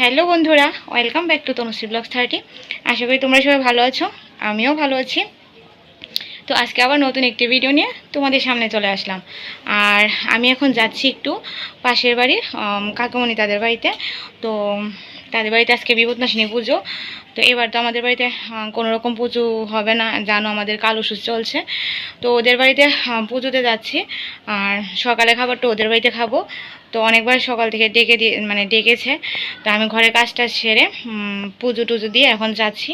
Hello বন্ধুরা, welcome back to Tanushree blogs 30। আশা করি তোমরা সবাই ভালো আছো, আমিও ভালো আছি। তো আজকে আবার নতুন একটি ভিডিও নিয়ে তোমাদের সামনে চলে আসলাম। আর আমি এখন যাচ্ছি একটু পাশের বাড়ির কাকুমণি তাদের বাড়িতে। তো তাদের বাড়িতে আজকে বিপদনাশিনী পুজো। তো এবার তো আমাদের বাড়িতে কোনো রকম পুজো হবে না, জানো আমাদের কালুষুচ চলছে। তো ওদের বাড়িতে পুজোতে যাচ্ছি। আর সকালে খাবারটা ওদের বাড়িতে খাবো। তো অনেকবার সকাল থেকে ডেকেছে। তো আমি ঘরের কাজটা সেরে পুজো টুজো দিয়ে এখন যাচ্ছি।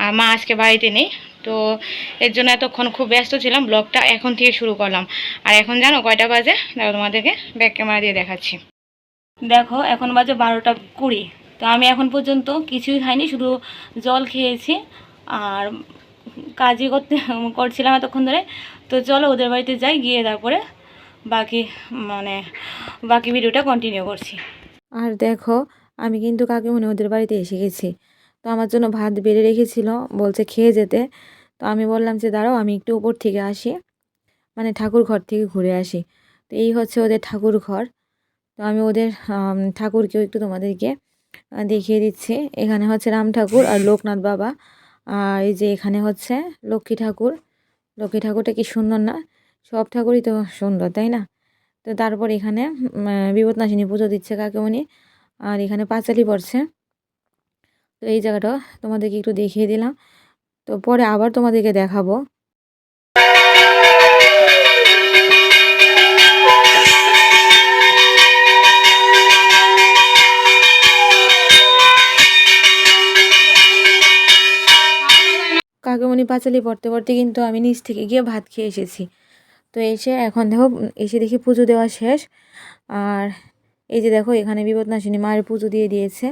আর মা আজকে বাড়িতে নেই, তো এর জন্য এতক্ষণ খুব ব্যস্ত ছিলাম, ব্লগটা এখন থেকে শুরু করলাম। আর এখন জানো কয়টা বাজে? দেখো তোমাদেরকে ব্যাক ক্যামেরা দিয়ে দেখাচ্ছি। দেখো এখন বাজে 12টা 20। তো আমি এখন পর্যন্ত কিছুই খাইনি, শুধু জল খেয়েছি আর কাজই করছিলাম এতক্ষণ ধরে। তো চলো ওদের বাড়িতে যাই, গিয়ে তারপরে বাকি মানে বাকি ভিডিওটা কন্টিনিউ করছি। আর দেখো আমি কিন্তু কাকিমুনি ওদের বাড়িতে এসে গেছি। তো আমার জন্য ভাত বেড়ে রেখেছিল, বলছে খেয়ে যেতে। তো আমি বললাম যে দাঁড়াও আমি একটু উপর থেকে আসি, মানে ঠাকুর ঘর থেকে ঘুরে আসি। তো এই হচ্ছে ওদের ঠাকুর ঘর। তো আমি ওদের ঠাকুরকেও একটু তোমাদেরকে দেখিয়ে দিচ্ছি। এখানে হচ্ছে রাম ঠাকুর আর লোকনাথ বাবা। আর এই যে এখানে হচ্ছে লক্ষ্মী ঠাকুর। লক্ষ্মী ঠাকুরটা কি সুন্দর না? সব ঠাকুরই তো সুন্দর, তাই না? তো তারপর এখানে বিপদনাশিনী পুজো দিচ্ছে কাকিমণি। আর এখানে পাঁচালি পড়ছে। তো এই জায়গাটা তোমাদেরকে একটু দেখিয়ে দিলাম, তো পরে আবার তোমাদেরকে দেখাবো। কাকিমণি পাঁচালি পড়তে পড়তে কিন্তু আমি নিচ থেকে গিয়ে ভাত খেয়ে এসেছি। তো এসে এখন দেখো, এসে দেখি পুজো দেওয়া শেষ। আর এই যে দেখো এখানে বিপদনাশিনী মায়ের পুজো দিয়ে দিয়েছে।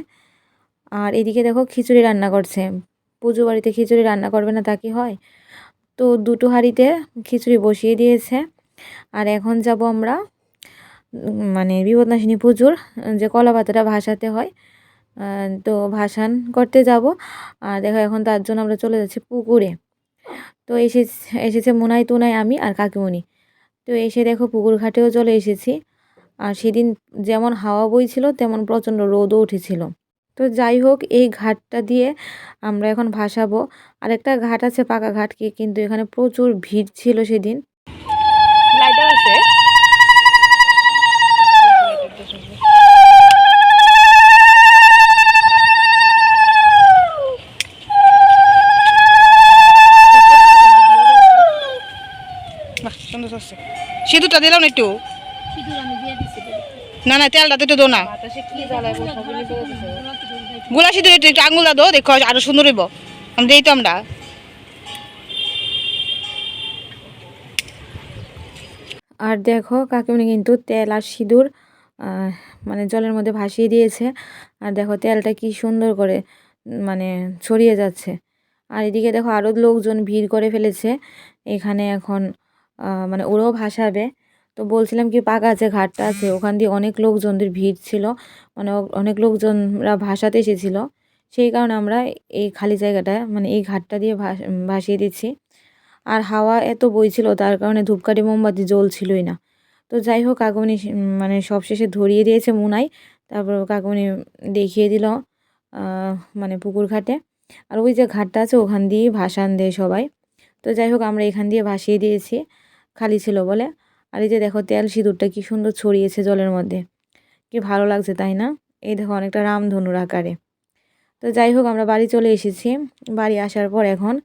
আর এদিকে দেখো খিচুড়ি রান্না করছে। পুজো বাড়িতে খিচুড়ি রান্না করবে না তা কি হয়? তো দুটো হাঁড়িতে খিচুড়ি বসিয়ে দিয়েছে। আর এখন যাব আমরা মানে বিপদনাশিনী পুজোর যে কলা পাতাটা ভাসাতে হয়, তো ভাসান করতে যাব। আর দেখো এখন তার জন্য আমরা চলে যাচ্ছি পুকুরে। তো এসেছে মুনাই তুনাই আমি আর কাকিমণি। তো এসে দেখো পুকুর ঘাটেও চলে এসেছি। আর সেদিন যেমন হাওয়া বইছিল তেমন প্রচণ্ড রোদও উঠেছিল। তো যাই হোক, এই ঘাটটা দিয়ে আমরা এখন ভাসাবো। আরেকটা ঘাট আছে পাকা ঘাট, কিন্তু এখানে প্রচুর ভিড় ছিল সেদিন। লাইটার আছে। সিঁদুরটা দিলাম না একটু? না না, তেলটা তো একটু দো না। গোলা সিঁদুর একটু একটু আঙুলটা দো, দেখো আরো সুন্দর হইব। আমি দিই তো আমরা। আর দেখো কাকিমণি কিন্তু তেল আর সিঁদুর মানে জলের মধ্যে ভাসিয়ে দিয়েছে। আর দেখো তেলটা কি সুন্দর করে মানে ছড়িয়ে যাচ্ছে। আর এদিকে দেখো আরও লোকজন ভিড় করে ফেলেছে এখানে এখন, মানে ওরাও ভাসাবে। তো বলছিলাম কি পাকা আছে ঘাটটা আছে, ওখান দিয়ে অনেক লোকজনদের ভিড় ছিল, মানে অনেক লোকজনরা ভাসাতে এসেছিলো। সেই কারণে আমরা এই খালি জায়গাটা মানে এই ঘাটটা দিয়ে ভাসিয়ে দিচ্ছি। আর হাওয়া এত বইছিল তার কারণে ধূপকাঠি মোমবাতি জ্বলছিলই না। তো যাই হোক কাকুমণি মানে সবশেষে ধরিয়ে দিয়েছে মুনাই। তারপর কাকুমণি দেখিয়ে দিল মানে পুকুর ঘাটে। আর ওই যে ঘাটটা আছে ওখান দিয়েই ভাসান দেয় সবাই। তো যাই হোক আমরা এখান দিয়ে ভাসিয়ে দিয়েছি, খালি ছিল বলে। আর এই যে দেখো তেল সিঁদুরটা কি সুন্দর ছড়িয়েছে জলের মধ্যে, কি ভালো লাগছে তাই না? এই দেখো অনেকটা রামধনুর আকারে। তো যাই হোক আমরা বাড়ি চলে এসেছি। বাড়ি আসার পর এখন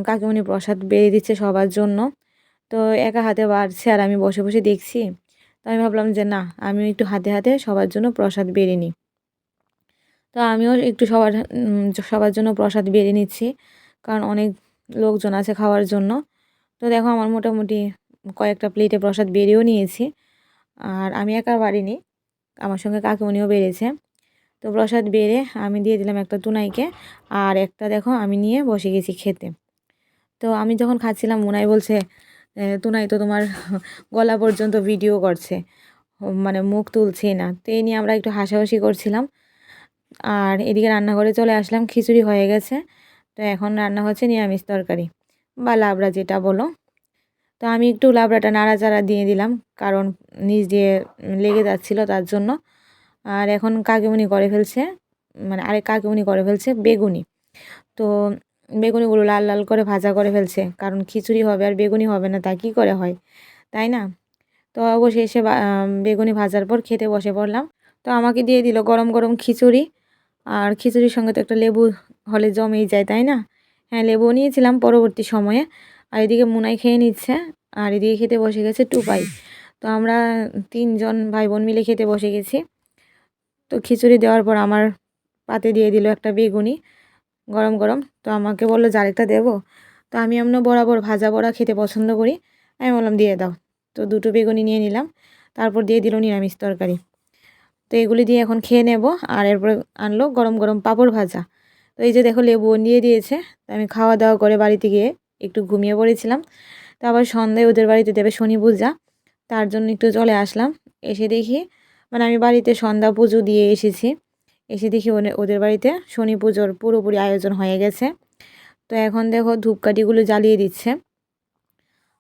কাকিমণি প্রসাদ বেড়ে দিচ্ছে সবার জন্য। তো একা হাতে বাড়ছে আর আমি বসে বসে দেখছি। তো আমি ভাবলাম যে না, আমিও একটু হাতে হাতে সবার জন্য প্রসাদ বেড়ে নিই। তো আমিও একটু সবার জন্য প্রসাদ বেড়ে নিচ্ছি, কারণ অনেক লোকজন আছে খাওয়ার জন্য। তো দেখো আমার মোটামুটি কয়েকটা প্লেটে প্রসাদ বেড়েও নিয়েছি। আর আমি একা বাড়িনি, আমার সঙ্গে কাকিমণিও বেড়েছে। তো প্রসাদ বেড়ে আমি দিয়ে দিলাম একটা টুনাইকে, আর একটা দেখো আমি নিয়ে বসে গেছি খেতে। তো আমি যখন খাচ্ছিলাম মুনাই বলছে টুনাই তো তোমার গলা পর্যন্ত ভিডিও করছে, মানে মুখ তুলছে না। তো এই নিয়ে আমরা একটু হাসাহাসি করছিলাম। আর এদিকে রান্নাঘরে চলে আসলাম, খিচুড়ি হয়ে গেছে। তো এখন রান্না হচ্ছে নিরামিষ তরকারি বা লাবড়া যেটা বলো। তো আমি একটু লাবড়াটা নাড়াচাড়া দিয়ে দিলাম, কারণ নিচ দিয়ে লেগে যাচ্ছিলো তার জন্য। আর এখন কাকিমণি করে ফেলছে মানে আরেক কাকিমুনি করে ফেলছে বেগুনি। তো বেগুনিগুলো লাল লাল করে ভাজা করে ফেলছে, কারণ খিচুড়ি হবে আর বেগুনি হবে না, তা কী করে হয়, তাই না? তো অবশেষে বেগুনি ভাজার পর খেতে বসে পড়লাম। তো আমাকে দিয়ে দিল গরম গরম খিচুড়ি, আর খিচুড়ির সঙ্গে তো একটা লেবু হলে জমেই যায়, তাই না? হ্যাঁ, লেবুও নিয়েছিলাম পরবর্তী সময়ে। আর এদিকে মুনাই খেয়ে নিচ্ছে, আর এদিকে খেতে বসে গেছে টুপাই। তো আমরা 3 জন ভাই বোন মিলে খেতে বসে গেছি। তো খিচুড়ি দেওয়ার পর আমার পাতে দিয়ে দিল একটা বেগুনি গরম গরম। তো আমাকে বললো যে আরেকটা দেবো। তো আমি এমন বরাবর ভাজা বড়া খেতে পছন্দ করি, আমি বললাম দিয়ে দাও। তো 2টো বেগুনি নিয়ে নিলাম, তারপর দিয়ে দিল নিরামিষ তরকারি। তো এগুলি দিয়ে এখন খেয়ে নেব। আর এরপরে আনলো গরম গরম পাঁপড় ভাজা। তো এই যে দেখো লেবুও দিয়ে দিয়েছে। তো আমি খাওয়া দাওয়া করে বাড়িতে গিয়ে একটু ঘুমিয়ে পড়েছিলাম। তো আবার সন্ধ্যায় ওদের বাড়িতে দেবে শনি পূজা, তার জন্য একটু চলে আসলাম। এসে দেখি মানে আমি বাড়িতে সন্ধ্যা পুজো দিয়ে এসেছি, এসে দেখি ওদের বাড়িতে শনি পুজোর পুরোপুরি আয়োজন হয়ে গেছে। তো এখন দেখো ধূপকাঠিগুলো জ্বালিয়ে দিচ্ছে।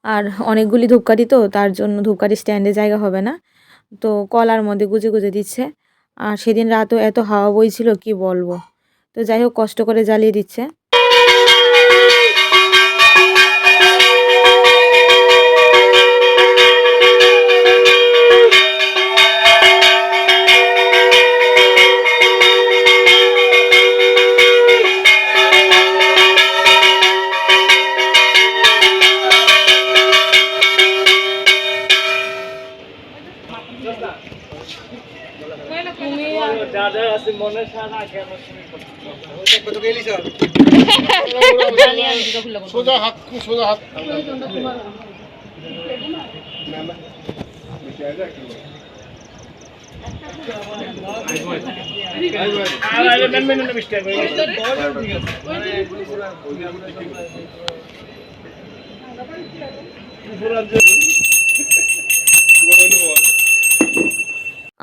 আর অনেকগুলি ধূপকাঠি, তো তার জন্য ধূপকাঠি স্ট্যান্ডে জায়গা হবে না, তো কলার মধ্যে গুজে গুজে দিচ্ছে। আর সেদিন রাতও এত হাওয়া বইছিল কি বলবো। তো যাই হোক কষ্ট করে জ্বালিয়ে দিচ্ছে। সোজা হাত, সোজা হাত।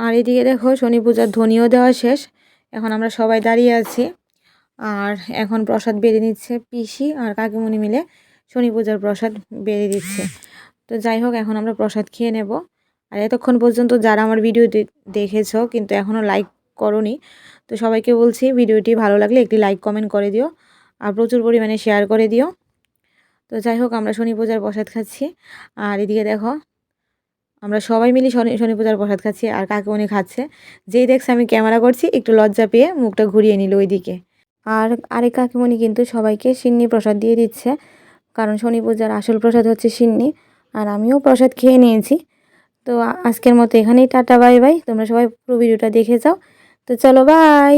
আর এদিকে দেখো শনি পূজার ধ্বনিও দেওয়া শেষ। এখন আমরা সবাই দাঁড়িয়ে আছি, আর এখন প্রসাদ বেড়ে নিচ্ছে পিসি আর কাকিমুনি মিলে শনি পূজার প্রসাদ বেড়ে দিচ্ছে। তো যাই হোক এখন আমরা প্রসাদ খেয়ে নেব। আর এতক্ষণ পর্যন্ত যারা আমার ভিডিও দেখেছো কিন্তু এখনও লাইক করোনি, তো সবাইকে বলছি ভিডিওটি ভালো লাগলে একটি লাইক কমেন্ট করে দিও, আর প্রচুর পরিমাণে শেয়ার করে দিও। তো যাই হোক আমরা শনি পূজার প্রসাদ খাচ্ছি। আর এদিকে দেখো আমরা সবাই মিলে শনি পূজার প্রসাদ খাচ্ছি, আর কাকিমুনি খাচ্ছে। যেই দেখছে আমি ক্যামেরা করছি একটু লজ্জা পেয়ে মুখটা ঘুরিয়ে নিল ওইদিকে। আর আরেক কাকিমুনি কিন্তু সবাইকে সিন্নি প্রসাদ দিয়ে দিচ্ছে, কারণ শনি পূজার আসল প্রসাদ হচ্ছে সিন্নি। আর আমিও প্রসাদ খেয়ে নিয়েছি। তো আজকের মতো এখানেই টাটা বাই বাই। তোমরা সবাই পুরো ভিডিওটা দেখে যাও। তো চলো বাই।